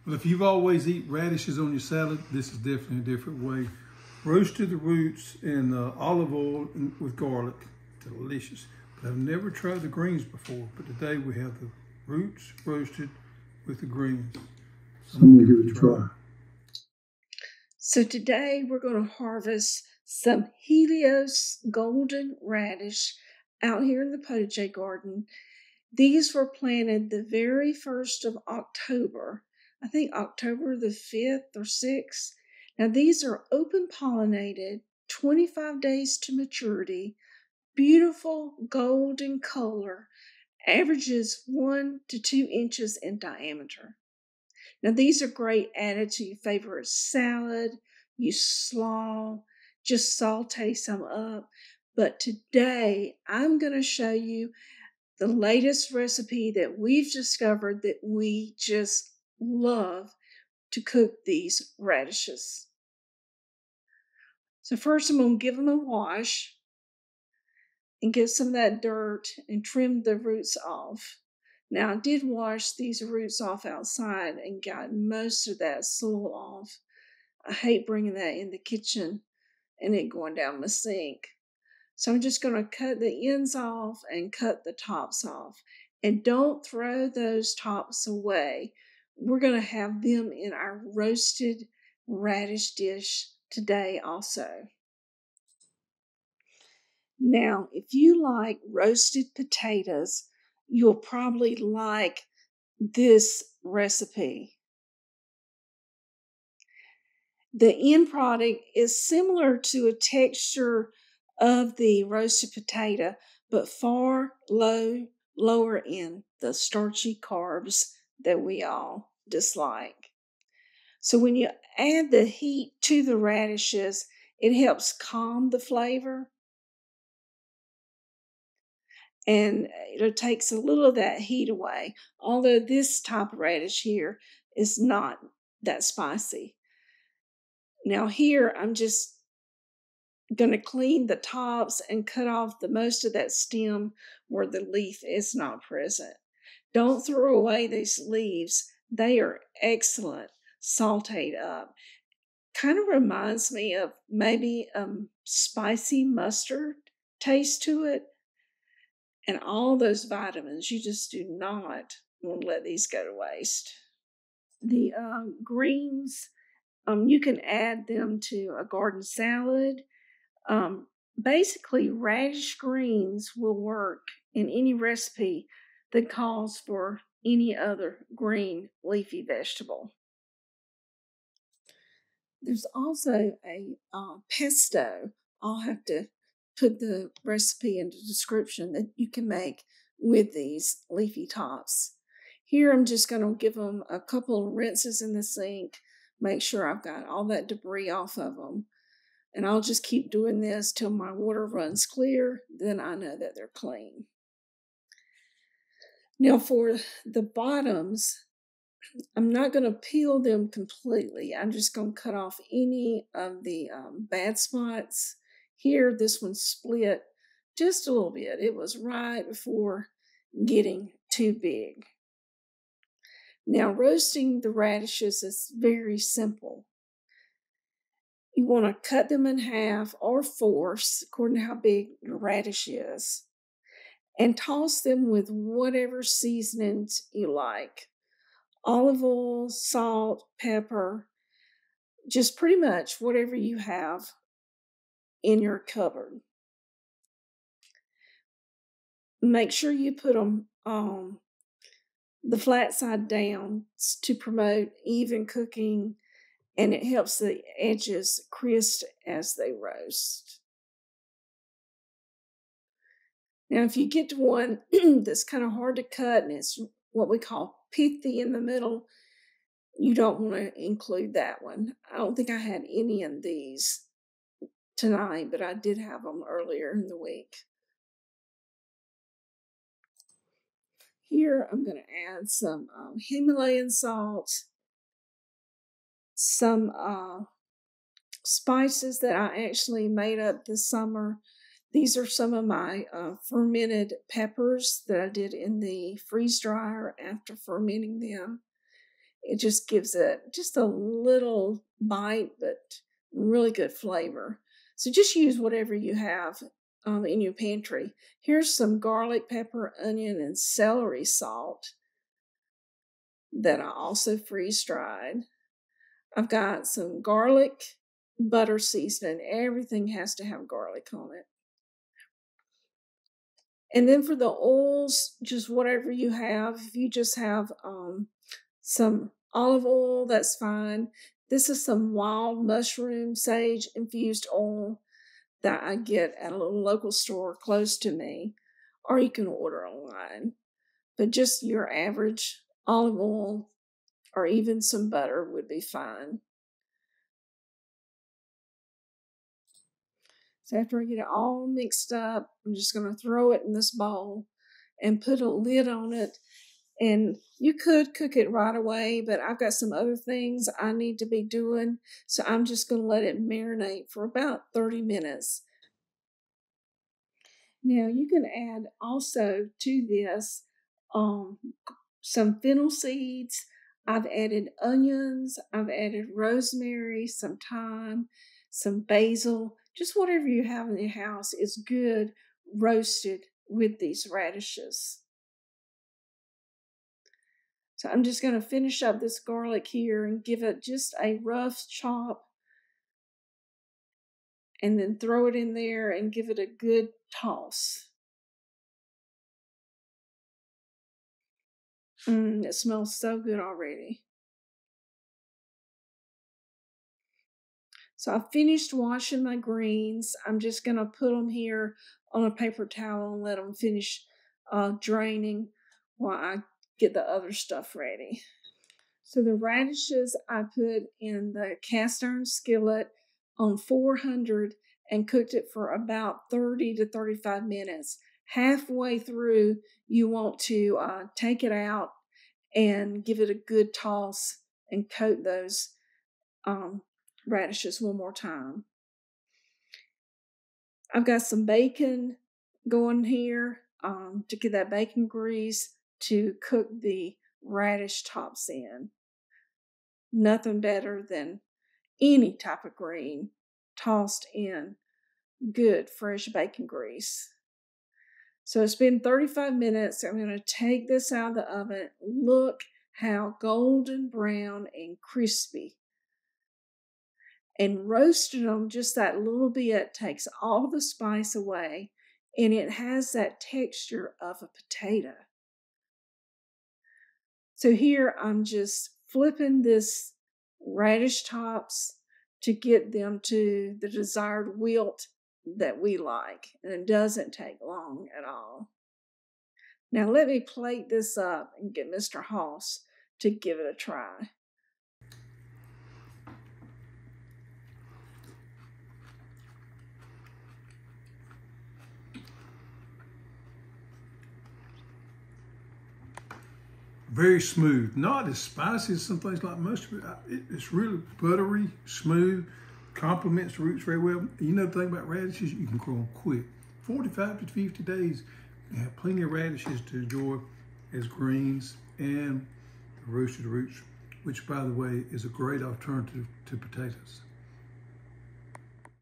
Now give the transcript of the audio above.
Well, if you've always eaten radishes on your salad, this is definitely a different way. Roasted the roots in olive oil with garlic. Delicious. But I've never tried the greens before, but today we have the roots roasted with the greens. So I'm going to give it a try. So today we're going to harvest some Helios golden radish out here in the potager garden. These were planted the very 1st of October. I think October the 5th or 6th. Now these are open pollinated, 25 days to maturity, beautiful golden color, averages 1 to 2 inches in diameter. Now these are great added to your favorite salad, you slaw, just saute some up. But today I'm going to show you the latest recipe that we've discovered that we just love to cook these radishes. So first I'm going to give them a wash and get some of that dirt and trim the roots off. Now I did wash these roots off outside and got most of that soil off. I hate bringing that in the kitchen and it going down my sink. So I'm just going to cut the ends off and cut the tops off. And don't throw those tops away. We're going to have them in our roasted radish dish today also. Now, if you like roasted potatoes, you'll probably like this recipe. The end product is similar to a texture of the roasted potato, but far lower in the starchy carbs that we all dislike. So when you add the heat to the radishes, it helps calm the flavor. And it takes a little of that heat away, although this type of radish here is not that spicy. Now here, I'm just going to clean the tops and cut off the most of that stem where the leaf is not present. Don't throw away these leaves. They are excellent sauteed up. Kind of reminds me of maybe spicy mustard taste to it. And all those vitamins, you just do not want to let these go to waste. The greens, you can add them to a garden salad. Basically, radish greens will work in any recipe that calls for any other green leafy vegetable. There's also a pesto. I'll have to put the recipe in the description that you can make with these leafy tops. Here I'm just going to give them a couple of rinses in the sink, make sure I've got all that debris off of them. And I'll just keep doing this till my water runs clear, then I know that they're clean. Now for the bottoms, I'm not going to peel them completely. I'm just going to cut off any of the bad spots. Here, this one split just a little bit. It was right before getting too big. Now, roasting the radishes is very simple. You want to cut them in half or fourths, according to how big your radish is, and toss them with whatever seasonings you like. Olive oil, salt, pepper, just pretty much whatever you have in your cupboard. Make sure you put them on the flat side down to promote even cooking, and it helps the edges crisp as they roast. Now, if you get to one that's kind of hard to cut and it's what we call pithy in the middle, you don't want to include that one. I don't think I had any of these tonight, but I did have them earlier in the week. Here I'm going to add some Himalayan salt, some spices that I actually made up this summer. These are some of my fermented peppers that I did in the freeze dryer after fermenting them. It just gives it just a little bite, but really good flavor. So just use whatever you have in your pantry. Here's some garlic, pepper, onion, and celery salt that I also freeze-dried. I've got some garlic, butter seasoning. Everything has to have garlic on it. And then for the oils, just whatever you have. If you just have some olive oil, that's fine. This is some wild mushroom sage infused oil that I get at a little local store close to me, or you can order online. But just your average olive oil or even some butter would be fine. So after I get it all mixed up, I'm just going to throw it in this bowl and put a lid on it. And you could cook it right away, but I've got some other things I need to be doing. So I'm just going to let it marinate for about 30 minutes. Now you can add also to this some fennel seeds. I've added onions. I've added rosemary, some thyme, some basil. Just whatever you have in your house is good roasted with these radishes. So I'm just going to finish up this garlic here and give it just a rough chop and then throw it in there and give it a good toss. It smells so good already. So I finished washing my greens. I'm just going to put them here on a paper towel and let them finish draining while I get the other stuff ready. So the radishes I put in the cast iron skillet on 400 and cooked it for about 30 to 35 minutes. Halfway through, you want to take it out and give it a good toss and coat those radishes one more time. I've got some bacon going here to get that bacon grease to cook the radish tops in. Nothing better than any type of green tossed in good fresh bacon grease. So it's been 35 minutes. I'm going to take this out of the oven. Look how golden brown and crispy. And roasting them just that little bit takes all the spice away, and it has that texture of a potato. So here I'm just flipping this radish tops to get them to the desired wilt that we like, and it doesn't take long at all. Now let me plate this up and get Mr. Hoss to give it a try. Very smooth, not as spicy as some things like mustard. It's really buttery, smooth, complements the roots very well. You know the thing about radishes, you can grow them quick. 45 to 50 days, you have plenty of radishes to enjoy as greens and the roasted roots, which by the way is a great alternative to potatoes.